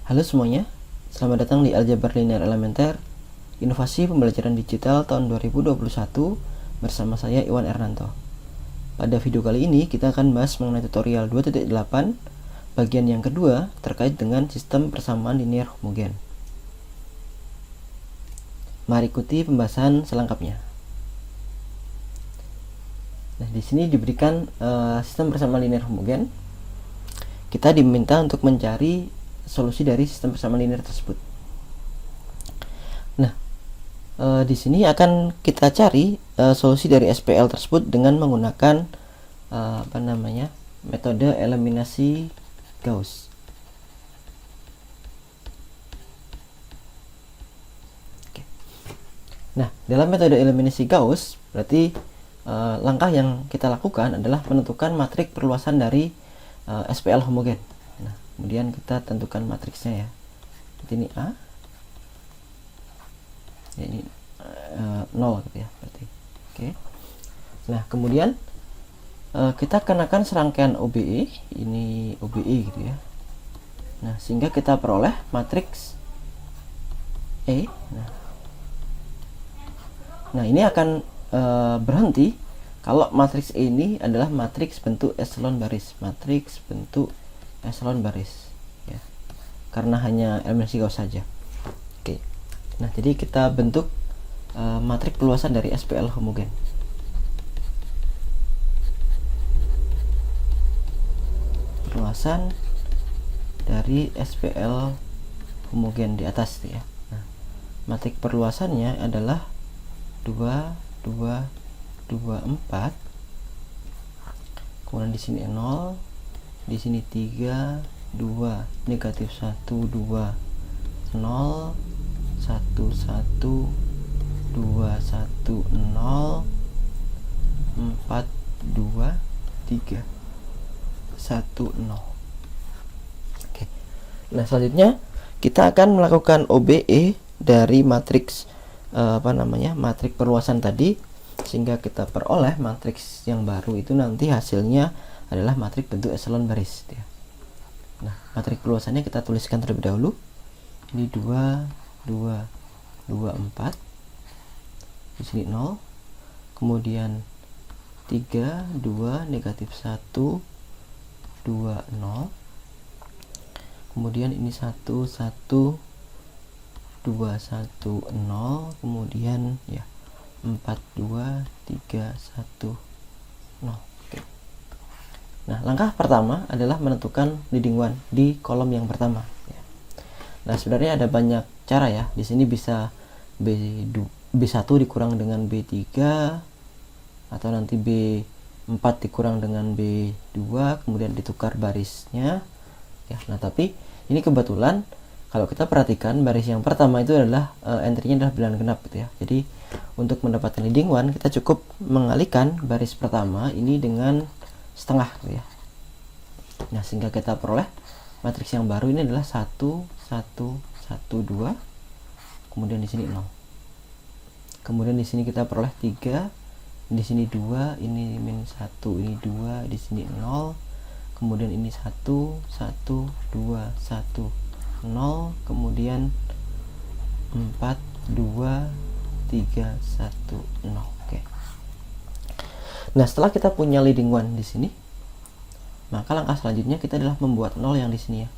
Halo semuanya, selamat datang di Aljabar Linear Elementer, Inovasi Pembelajaran Digital tahun 2021 bersama saya Iwan Ernanto. Pada video kali ini kita akan bahas mengenai tutorial 2.8 bagian yang kedua terkait dengan sistem persamaan linear homogen. Mari ikuti pembahasan selengkapnya. Nah, di sini diberikan sistem persamaan linear homogen. Kita diminta untuk mencari solusi dari sistem persamaan linear tersebut. Nah, di sini akan kita cari solusi dari SPL tersebut dengan menggunakan metode eliminasi Gauss. Oke. Nah, dalam metode eliminasi Gauss berarti langkah yang kita lakukan adalah menentukan matriks perluasan dari SPL homogen. Nah, kemudian kita tentukan matriksnya ya. Ini A, ya ini 0 gitu ya berarti. Oke. Nah, kemudian kita kenakan serangkaian OBE, ini OBE gitu ya. Nah, sehingga kita peroleh matriks E. Nah, ini akan berhenti kalau matriks E ini adalah matriks bentuk epsilon baris, ya. Karena hanya eliminasi Gauss saja. Oke. Nah, jadi kita bentuk matriks perluasan dari SPL homogen. Perluasan dari SPL homogen di atas ya. Nah, matriks perluasannya adalah 2 2 2 4. Kemudian di sini 0, di sini 3 2 negatif 1 2 0 1 1 2 1 0 4 2 3 1 0. Oke. Nah, selanjutnya kita akan melakukan OBE dari matriks matriks perluasan tadi, sehingga kita peroleh matriks yang baru itu nanti hasilnya adalah matriks bentuk epsilon baris ya. Nah, matriks perluasannya kita tuliskan terlebih dahulu. Ini 2 2 2 4. Di sini 0. Kemudian 3 2 negatif 1 2 0. Kemudian ini 1 1 2 1 0. Kemudian ya 4 2 3 1 0. Oke. Nah, langkah pertama adalah menentukan leading one di kolom yang pertama ya. Nah, sebenarnya ada banyak cara ya. Di sini bisa B1 dikurang dengan B3, atau nanti B4 dikurang dengan B2, kemudian ditukar barisnya ya. Nah, tapi ini kebetulan kalau kita perhatikan baris yang pertama itu adalah entry-nya adalah bilangan genap gitu ya. Jadi untuk mendapatkan leading one kita cukup mengalihkan baris pertama ini dengan setengah gitu ya. Nah, sehingga kita peroleh matriks yang baru ini adalah 1 1 1 2. Kemudian di sini 0. Kemudian di sini kita peroleh 3, di sini 2, ini min 1, ini 2, di sini 0. Kemudian ini 1 1 2 1 0, kemudian 4 2 3 1 0. Oke. Nah, setelah kita punya leading one di sini, maka langkah selanjutnya kita adalah membuat 0 yang di sini ya.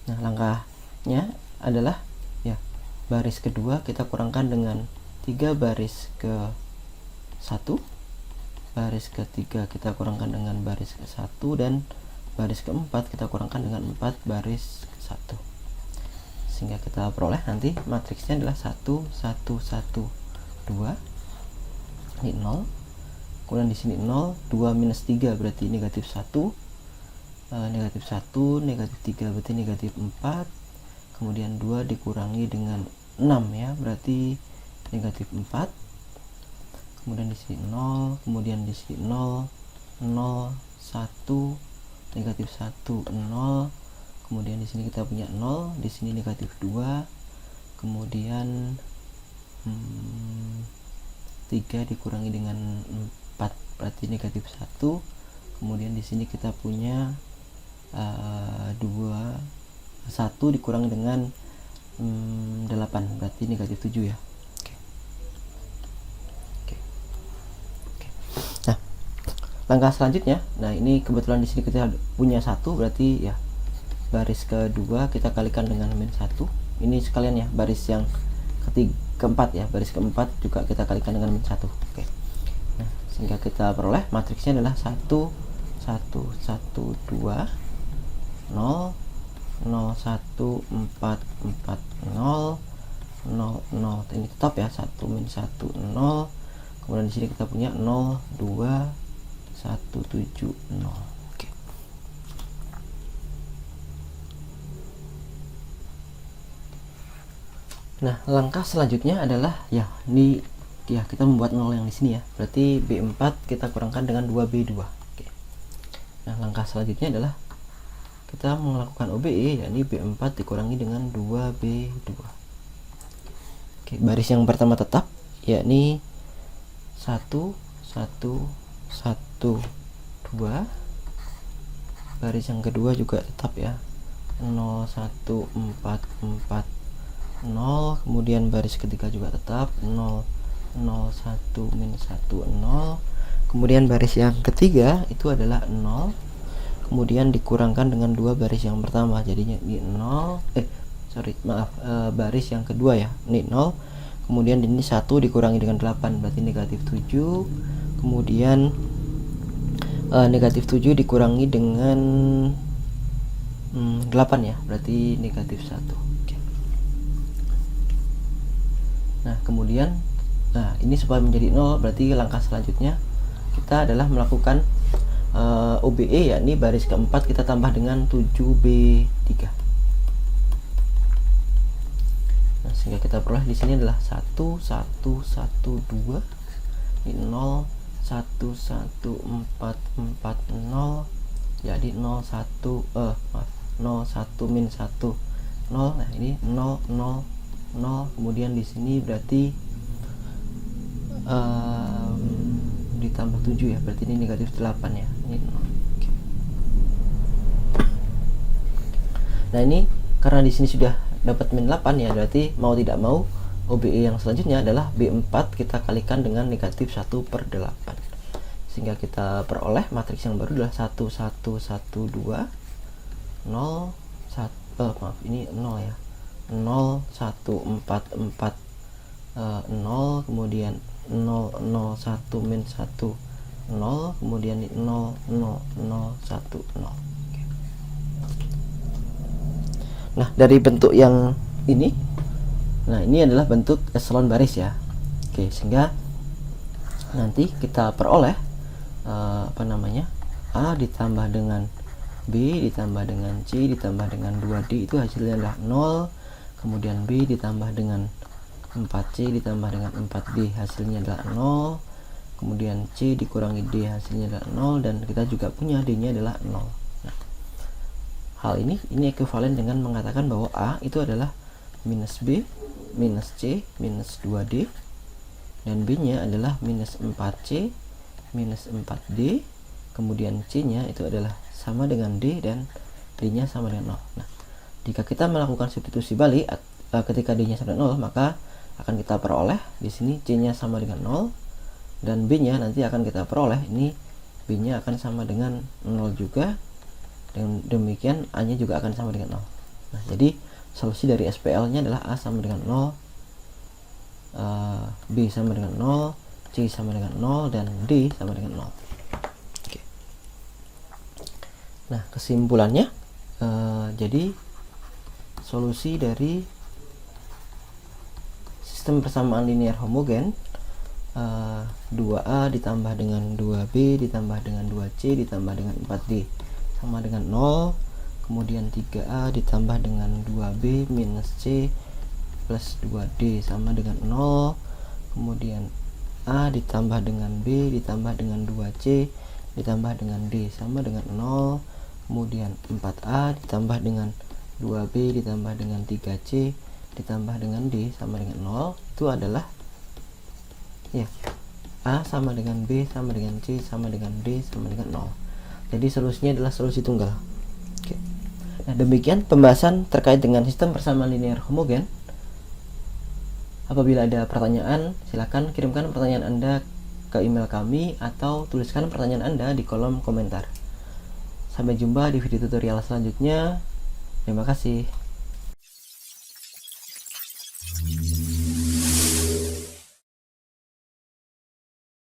Nah, langkahnya adalah ya, baris kedua kita kurangkan dengan 3 baris ke 1, baris ketiga kita kurangkan dengan baris ke 1, dan baris keempat kita kurangkan dengan 4 baris ke 1, sehingga kita peroleh nanti matriksnya adalah 1 1 1 2. Ini 0. Kemudian di sini 0, 2 minus 3 berarti negatif 1, negatif 1, negatif 3 berarti negatif 4. Kemudian 2 dikurangi dengan 6 ya, berarti negatif 4. Kemudian di sini 0, kemudian di sini 0 0 1, negatif 1 0. Kemudian di sini kita punya 0, di sini negatif 2. Kemudian 3 dikurangi dengan 4 berarti negatif 1. Kemudian di sini kita punya 2 1 dikurangi dengan 8, berarti negatif 7 ya. Oke. Nah, langkah selanjutnya, nah ini kebetulan di sini kita punya 1, berarti ya baris kedua kita kalikan dengan min 1. Ini sekalian ya, baris yang keempat ya, baris keempat juga kita kalikan dengan min 1. Oke. Nah, sehingga kita peroleh matriksnya adalah 1 1 1 2 0 0 1 4 4 0 0 0. Ini tetap ya, 1 min 1 0. Kemudian di sini kita punya 0 2 1 7 0. Oke. Nah, langkah selanjutnya adalah ya ini ya kita membuat 0 yang di sini ya. Berarti B4 kita kurangkan dengan 2B2. Oke. Nah, langkah selanjutnya adalah kita melakukan OBE, yakni B4 dikurangi dengan 2B2. Oke, baris yang pertama tetap, yakni 1 1 1 2. Baris yang kedua juga tetap ya, 0 1 4 4 0. Kemudian baris ketiga juga tetap 0 0 1 min 1 0. Kemudian baris yang ketiga itu adalah 0, kemudian dikurangkan dengan 2 baris yang pertama, jadinya ini 0 baris yang kedua ya, ini 0. Kemudian ini 1 dikurangi dengan 8, berarti negatif 7. Kemudian negatif 7 dikurangi dengan 8 ya, berarti negatif 1. Oke. Nah, kemudian ini supaya menjadi 0, berarti langkah selanjutnya kita adalah melakukan OBE, yakni baris keempat kita tambah dengan 7B3. Nah, sehingga kita peroleh di sini adalah 1 1 1 2, ini 0 1 1 4 4 0, jadi 0 1 min 1 0. Nah, ini 0 0 0. Kemudian di sini berarti ditambah 7 ya, berarti ini negatif 8 ya, ini 0. Oke. Nah, ini karena di sini sudah dapat min 8 ya, berarti mau tidak mau OBE yang selanjutnya adalah B4 kita kalikan dengan negatif 1/8, sehingga kita peroleh matriks yang baru adalah 1 1 1 2 0 1 ini 0 ya, 0 1 4 4 0. Kemudian 0 0 1 min 1 0. Kemudian 0 0 0 1 0. Oke. Nah, dari bentuk yang ini, nah ini adalah bentuk eselon baris ya. Oke, sehingga nanti kita peroleh A ditambah dengan B ditambah dengan C ditambah dengan 2D, itu hasilnya adalah 0. Kemudian B ditambah dengan 4C ditambah dengan 4D, hasilnya adalah 0. Kemudian C dikurangi D, hasilnya adalah 0. Dan kita juga punya D nya adalah 0. Nah, hal ini ekuivalen dengan mengatakan bahwa A itu adalah minus B minus C minus 2D, dan B nya adalah minus 4C minus 4D. Kemudian C nya itu adalah sama dengan D, dan D nya sama dengan 0. Nah, jika kita melakukan substitusi balik ketika D nya sama dengan 0, maka akan kita peroleh di sini C nya sama dengan 0, dan B nya nanti akan kita peroleh ini B nya akan sama dengan 0 juga, dan demikian A nya juga akan sama dengan 0. Nah, jadi solusi dari SPL nya adalah A sama dengan 0, B sama dengan 0, C sama dengan 0, dan D sama dengan 0. Oke. Nah, kesimpulannya jadi solusi dari sistem persamaan linear homogen 2A ditambah dengan 2B ditambah dengan 2C ditambah dengan 4D sama dengan 0. Kemudian 3A ditambah dengan 2B minus C plus 2D sama dengan 0. Kemudian A ditambah dengan B ditambah dengan 2C ditambah dengan D sama dengan 0. Kemudian 4A ditambah dengan 2B ditambah dengan 3C ditambah dengan D sama dengan 0, itu adalah ya A sama dengan B sama dengan C sama dengan D sama dengan 0. Jadi solusinya adalah solusi tunggal. Oke. Nah, demikian pembahasan terkait dengan sistem persamaan linear homogen. Apabila ada pertanyaan, silakan kirimkan pertanyaan Anda ke email kami atau tuliskan pertanyaan Anda di kolom komentar. Sampai jumpa di video tutorial selanjutnya. Terima kasih.